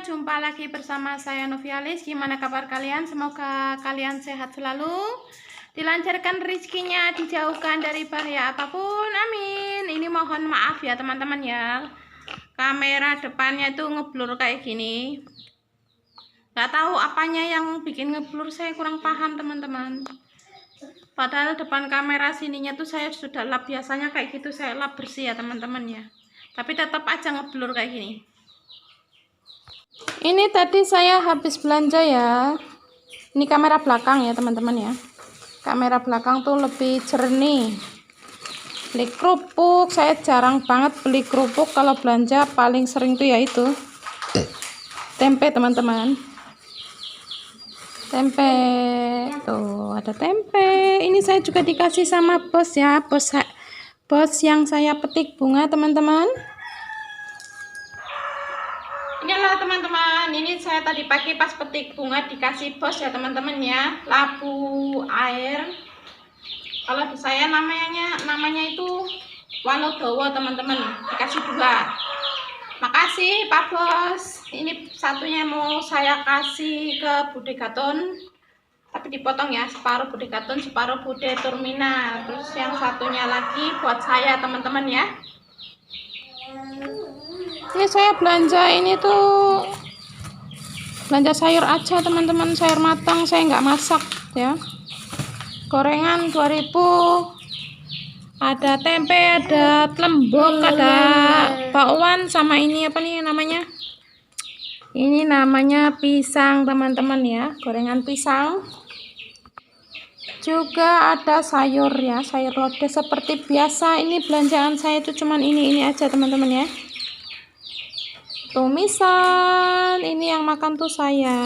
jumpa lagi bersama saya Novialis. Gimana kabar kalian? Semoga kalian sehat selalu, dilancarkan rezekinya, dijauhkan dari bahaya apapun. Amin. Ini mohon maaf ya teman-teman ya. Kamera depannya itu ngeblur kayak gini. Gak tahu apanya yang bikin ngeblur, saya kurang paham teman-teman. Padahal depan kamera sininya tuh saya sudah lap, biasanya kayak gitu saya lap bersih ya teman-teman ya. Tapi tetap aja ngeblur kayak gini. Ini tadi saya habis belanja ya. Ini kamera belakang ya teman-teman ya. Kamera belakang tuh lebih jernih. Beli kerupuk, saya jarang banget beli kerupuk. Kalau belanja paling sering tuh ya itu tempe teman-teman. Tempe tuh, ada tempe. Ini saya juga dikasih sama bos ya, bos yang saya petik bunga teman-teman. Inilah teman-teman, ini saya tadi pagi pas petik bunga dikasih bos ya teman-teman ya, labu air. Kalau di saya namanya itu Wanodowo teman-teman, dikasih 2. Makasih Pak Bos. Ini satunya mau saya kasih ke Bude Gaton, tapi dipotong ya, separuh Bude Gaton, separuh Bude Turmina. Terus yang satunya lagi buat saya teman-teman ya. Ini saya belanja ini tuh belanja sayur aja teman-teman, sayur matang, saya nggak masak ya. Gorengan 2000, ada tempe, ada lembok, ada bakwan, sama ini apa nih namanya, ini namanya pisang teman-teman ya, gorengan pisang. Juga ada sayur ya, sayur lodeh seperti biasa. Ini belanjaan saya itu cuman ini aja teman-teman ya. Tumisan, ini yang makan tuh saya.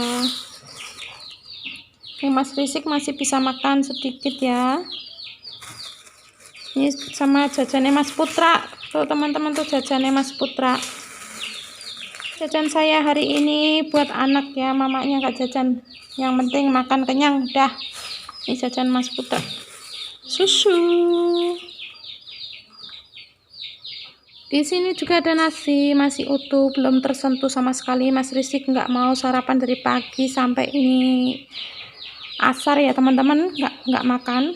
Ini Mas Risik masih bisa makan sedikit ya. Ini sama jajannya Mas Putra. Tuh teman-teman, tuh jajannya Mas Putra. Jajan saya hari ini buat anak ya, mamanya gak jajan. Yang penting makan kenyang, dah. Ini jajan Mas Putra. Susu. Di sini juga ada nasi, masih utuh, belum tersentuh sama sekali. Mas Risik nggak mau sarapan dari pagi sampai ini asar ya teman-teman, nggak makan.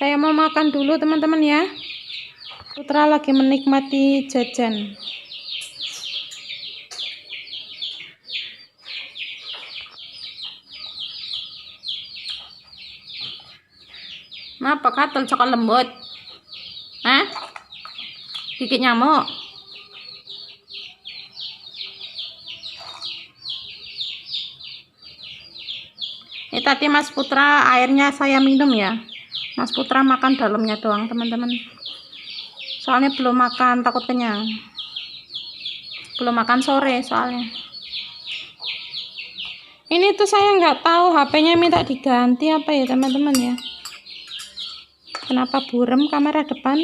Saya mau makan dulu teman-teman ya. Putra lagi menikmati jajan. Kenapa katel coklat lembut? Hah? Gigit nyamuk? Ini tadi Mas Putra airnya saya minum ya. Mas Putra makan dalamnya doang teman-teman. Soalnya belum makan, takut kenyang. Belum makan sore soalnya. Ini tuh saya nggak tahu HP-nya minta diganti apa ya teman-teman ya. Kenapa burem kamera depan?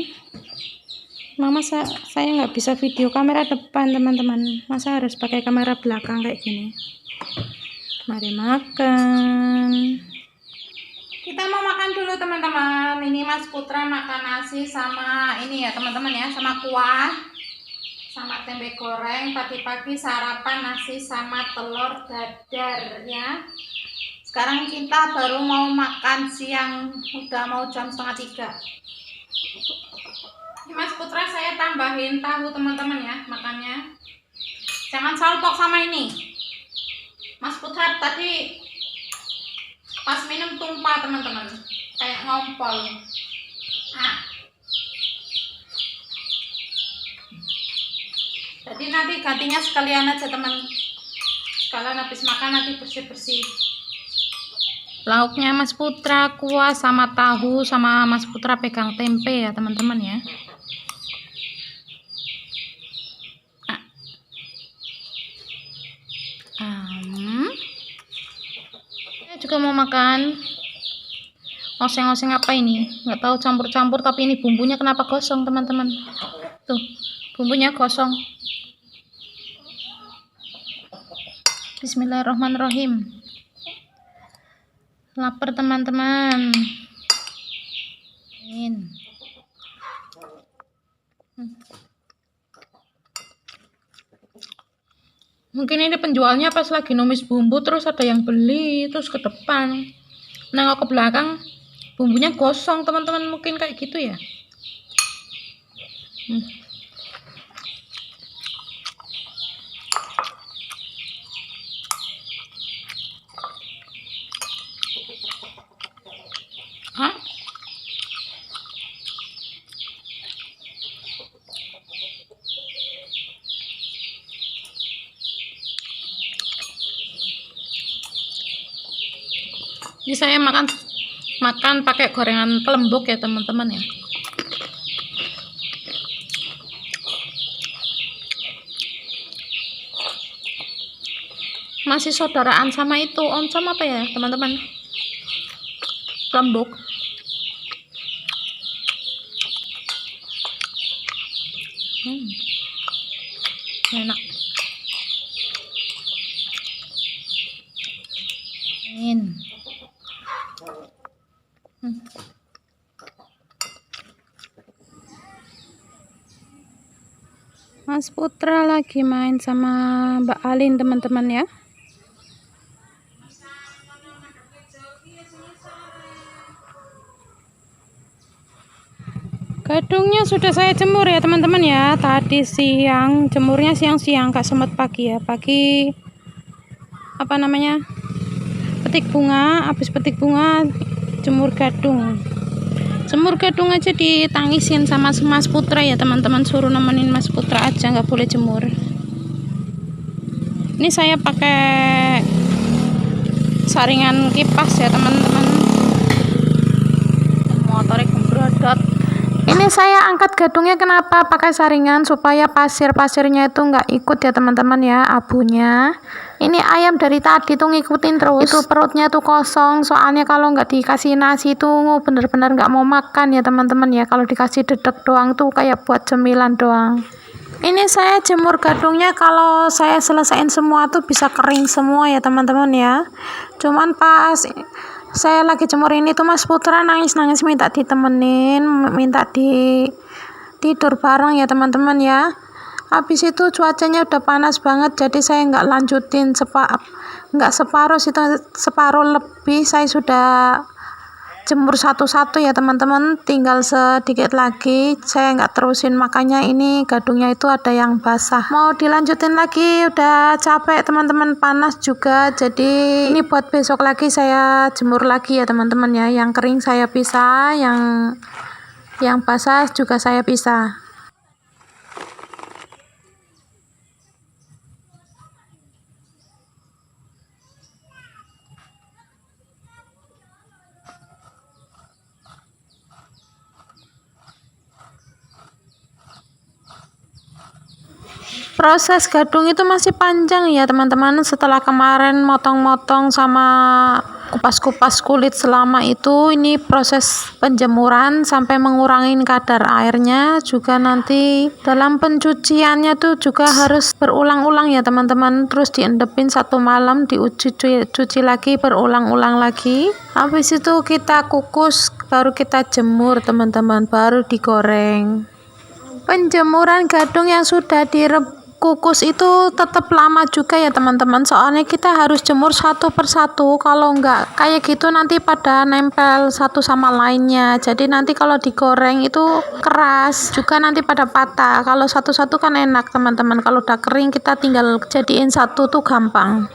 Mama saya nggak bisa video kamera depan teman-teman. Masa harus pakai kamera belakang kayak gini? Mari makan. Kita mau makan dulu teman-teman. Ini Mas Putra makan nasi sama ini ya teman-teman ya, sama kuah, sama tempe goreng. Pagi-pagi sarapan nasi sama telur dadar ya. Sekarang kita baru mau makan siang, udah mau jam 2:30. Ini Mas Putra saya tambahin tahu teman-teman ya makannya. Jangan salpok sama ini. Mas Putra tadi pas minum tumpah teman-teman, kayak ngompol. Jadi nanti gantinya sekalian aja teman. Sekalian habis makan nanti bersih-bersih. Lauknya Mas Putra kuah sama tahu, sama Mas Putra pegang tempe ya teman-teman ya. Saya juga mau makan. Oseng-oseng apa ini? Nggak tahu, campur-campur, tapi ini bumbunya kenapa gosong teman-teman? Tuh, bumbunya gosong. Bismillahirrahmanirrahim. Lapar teman-teman. Mungkin ini penjualnya pas lagi numis bumbu terus ada yang beli terus ke depan. Nengok ke belakang bumbunya gosong teman-teman, mungkin kayak gitu ya. Hah? Ini saya makan pakai gorengan kelembuk ya teman-teman ya. Masih saudaraan sama itu oncom apa ya teman-teman, kelembuk. Enak. Mas Putra lagi main sama Mbak Alin teman-teman ya. Gadungnya sudah saya jemur ya teman-teman ya. Tadi siang, jemurnya siang-siang, gak sempat pagi ya. Pagi apa namanya, petik bunga, habis petik bunga jemur gadung. Jemur gadung aja ditangisin sama Mas Putra ya teman-teman, suruh nemenin Mas Putra aja, nggak boleh jemur. Ini saya pakai saringan kipas ya teman-teman. Motornya gembrodot. Ini saya angkat gadungnya kenapa pakai saringan, supaya pasirnya itu nggak ikut ya teman-teman ya, abunya. Ini ayam dari tadi tuh ngikutin terus, itu perutnya tuh kosong, soalnya kalau nggak dikasih nasi tuh bener-bener nggak mau makan ya teman-teman ya. Kalau dikasih dedek doang tuh kayak buat cemilan doang. Ini saya jemur gadungnya, kalau saya selesaiin semua tuh bisa kering semua ya teman-teman ya. Cuman pas saya lagi jemur ini tuh Mas Putra nangis-nangis minta ditemenin, minta tidur bareng ya teman-teman ya. Habis itu cuacanya udah panas banget, jadi saya nggak lanjutin nggak separuh situ, separuh lebih saya sudah jemur satu-satu ya teman-teman, tinggal sedikit lagi saya nggak terusin, makanya ini gadungnya itu ada yang basah. Mau dilanjutin lagi udah capek teman-teman, panas juga, jadi ini buat besok lagi saya jemur lagi ya teman-teman ya. Yang kering saya pisah, yang basah juga saya pisah. Proses gadung itu masih panjang ya teman-teman. Setelah kemarin motong-motong sama kupas-kupas kulit selama itu, ini proses penjemuran sampai mengurangin kadar airnya. Juga nanti dalam pencuciannya tuh juga harus berulang-ulang ya teman-teman. Terus diendepin 1 malam, cuci lagi, berulang-ulang lagi. Habis itu kita kukus, baru kita jemur teman-teman, baru digoreng. Penjemuran gadung yang sudah kukus itu tetap lama juga ya teman-teman, soalnya kita harus jemur satu persatu. Kalau enggak kayak gitu nanti pada nempel satu sama lainnya, jadi nanti kalau digoreng itu keras juga, nanti pada patah. Kalau satu-satu kan enak teman-teman, kalau udah kering kita tinggal jadiin satu tuh gampang.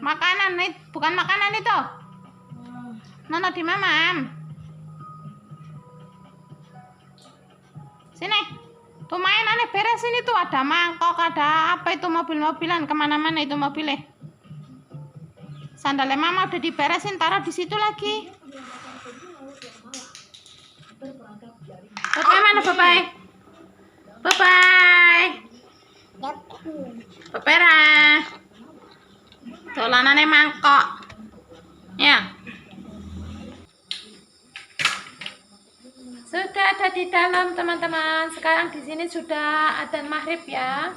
Makanan nih, bukan makanan itu. Nono di mamam. Sini. Tuh mainannya beresin itu, ada mangkok, ada apa itu, mobil-mobilan kemana-mana itu mobilnya. Sandalnya mama udah diberesin, taruh di situ lagi. Bye mana bye-bye. Bye-bye. Bye-bye. Dolanannya mangkok. Ya. Sudah ada di dalam teman-teman. Sekarang di sini sudah adzan maghrib ya.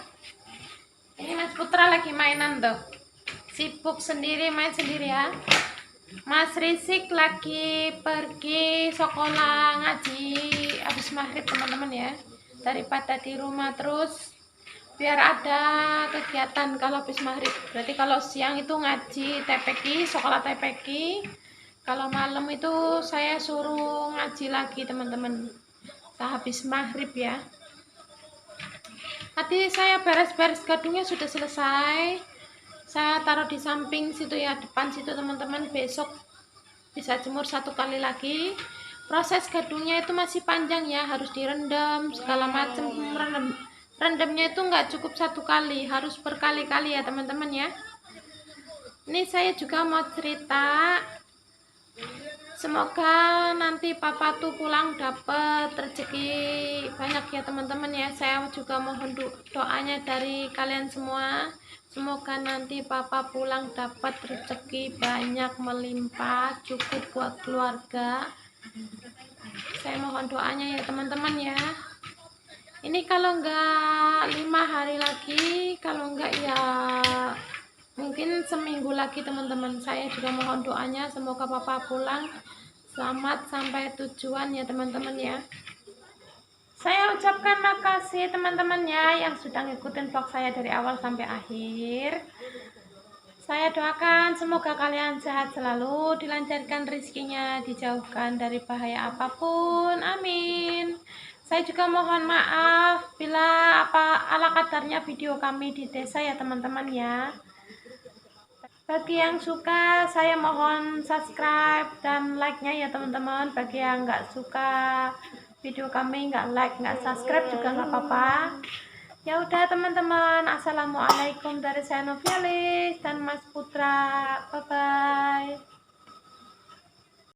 Ini Mas Putra lagi mainan tuh. Sibuk sendiri, main sendiri ya. Mas Risik lagi pergi sekolah ngaji habis maghrib teman-teman ya, daripada di rumah terus biar ada kegiatan kalau habis maghrib. Berarti kalau siang itu ngaji TPQ, sekolah TPQ, kalau malam itu saya suruh ngaji lagi teman-teman habis maghrib ya. Tadi saya beres-beres gadungnya sudah selesai, saya taruh di samping situ ya, depan situ teman-teman. Besok bisa jemur 1 kali lagi. Proses gadungnya itu masih panjang ya, harus direndam segala macam. Rendamnya itu nggak cukup 1 kali, harus berkali-kali ya teman-teman ya. Ini saya juga mau cerita, semoga nanti papa tuh pulang dapat rezeki banyak ya teman-teman ya. Saya juga mohon doanya dari kalian semua, semoga nanti papa pulang dapat rezeki banyak, melimpah, cukup buat keluarga. Saya mohon doanya ya teman-teman ya. Ini kalau enggak 5 hari lagi, kalau enggak ya mungkin seminggu lagi teman-teman. Saya juga mohon doanya semoga papa pulang selamat sampai tujuan ya teman-teman ya. Saya ucapkan makasih teman-teman ya yang sudah ngikutin vlog saya dari awal sampai akhir. Saya doakan semoga kalian sehat selalu, dilancarkan rezekinya, dijauhkan dari bahaya apapun, amin. Saya juga mohon maaf bila ala kadarnya video kami di desa ya teman-teman ya. Bagi yang suka, saya mohon subscribe dan like-nya ya teman-teman. Bagi yang nggak suka video kami, nggak like, nggak subscribe juga nggak apa-apa. Ya udah teman-teman, assalamualaikum dari saya Novialis dan Mas Putra. Bye bye.